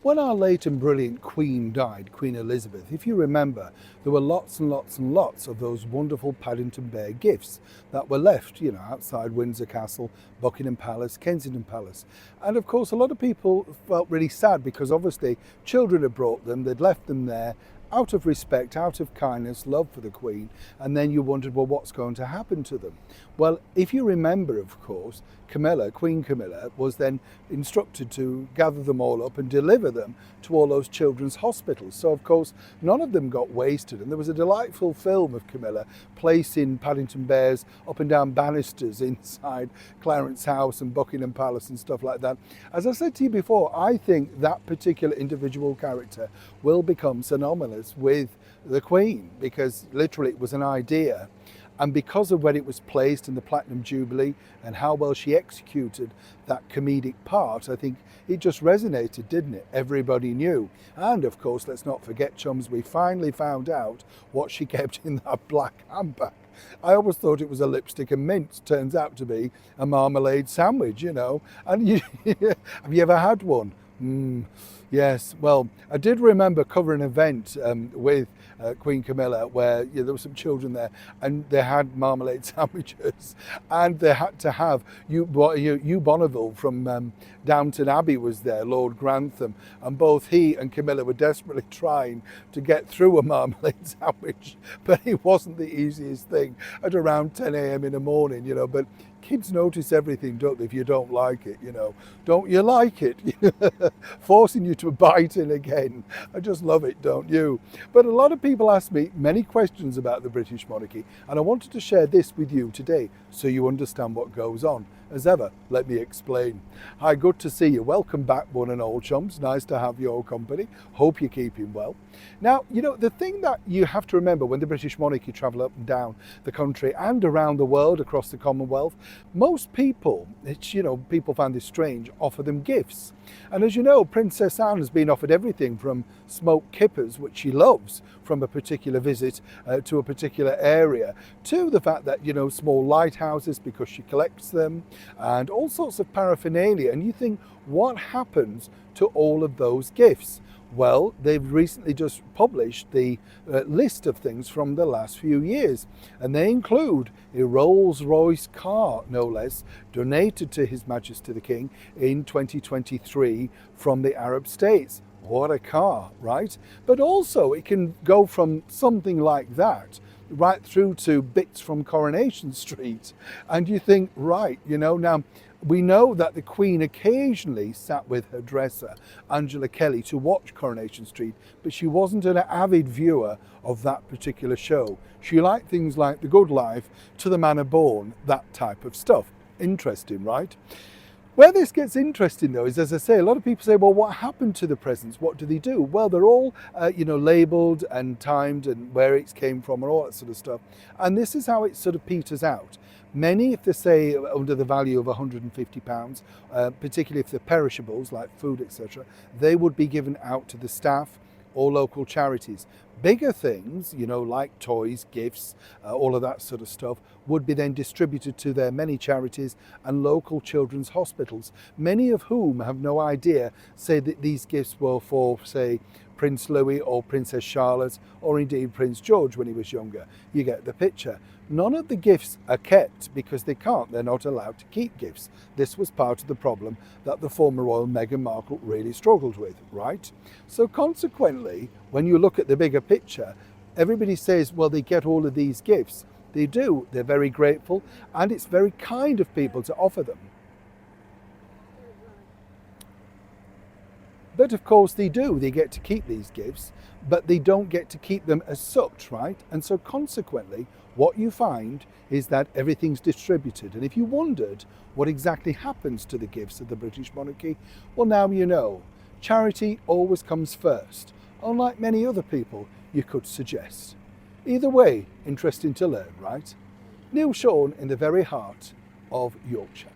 When our late and brilliant Queen died, Queen Elizabeth, if you remember, there were lots and lots and lots of those wonderful Paddington Bear gifts that were left, outside Windsor Castle, Buckingham Palace, Kensington Palace. And of course, a lot of people felt really sad because obviously children had brought them, they'd left them there, out of respect, out of kindness, love for the Queen, and then you wondered, well, what's going to happen to them? Well, if you remember, of course, Queen Camilla, was then instructed to gather them all up and deliver them to all those children's hospitals. So, of course, none of them got wasted. And there was a delightful film of Camilla placing Paddington Bears up and down banisters inside Clarence House and Buckingham Palace and stuff like that. As I said to you before, I think that particular individual character will become synonymous with the Queen, because literally it was an idea. And because of when it was placed in the Platinum Jubilee and how well she executed that comedic part, I think it just resonated, didn't it? Everybody knew. And of course, let's not forget, chums, we finally found out what she kept in that black handbag. I always thought it was a lipstick and mint. Turns out to be a marmalade sandwich, And have you ever had one? Yes, well, I did remember covering an event with Queen Camilla where there were some children there and they had marmalade sandwiches, and they had to have Hugh Bonneville from Downton Abbey was there, Lord Grantham, and both he and Camilla were desperately trying to get through a marmalade sandwich, but it wasn't the easiest thing at around 10 a.m. in the morning, but kids notice everything, don't they, if you don't like it, Don't you like it? Forcing you to bite in again. I just love it, don't you? But a lot of people ask me many questions about the British monarchy, and I wanted to share this with you today so you understand what goes on. As ever, let me explain. Hi, good to see you. Welcome back, one and all, chums. Nice to have your company. Hope you're keeping well. Now, the thing that you have to remember when the British monarchy travel up and down the country and around the world, across the Commonwealth, most people, people find this strange, offer them gifts. And as you know, Princess Anne has been offered everything from smoked kippers, which she loves, from a particular visit to a particular area, to the fact that, small lighthouses because she collects them, and all sorts of paraphernalia. And you think, what happens to all of those gifts? Well, they've recently just published the list of things from the last few years, and they include a Rolls-Royce car, no less, donated to His Majesty the King in 2023 from the Arab states. What a car, right? But also it can go from something like that right through to bits from Coronation Street. And you think, right, now we know that the Queen occasionally sat with her dresser, Angela Kelly, to watch Coronation Street, but she wasn't an avid viewer of that particular show. She liked things like The Good Life, To the Manor Born, that type of stuff. Interesting, right? Where this gets interesting, though, is, as I say, a lot of people say, well, what happened to the presents? What do they do? Well, they're all, labelled and timed and where it came from and all that sort of stuff. And this is how it sort of peters out. Many, if they say under the value of £150, particularly if they're perishables like food, etc., they would be given out to the staff or local charities. Bigger things, like toys, gifts, all of that sort of stuff, would be then distributed to their many charities and local children's hospitals, many of whom have no idea, say, that these gifts were for, say, Prince Louis or Princess Charlotte, or indeed Prince George when he was younger. You get the picture. None of the gifts are kept because they're not allowed to keep gifts. This was part of the problem that the former royal Meghan Markle really struggled with, right? So consequently, when you look at the bigger picture, everybody says, well, they get all of these gifts. They do. They're very grateful, and it's very kind of people to offer them. But of course they do, they get to keep these gifts, but they don't get to keep them as such, right? And so consequently, what you find is that everything's distributed. And if you wondered what exactly happens to the gifts of the British monarchy, well, now you know. Charity always comes first, unlike many other people you could suggest. Either way, interesting to learn, right? Neil Sean in the very heart of Yorkshire.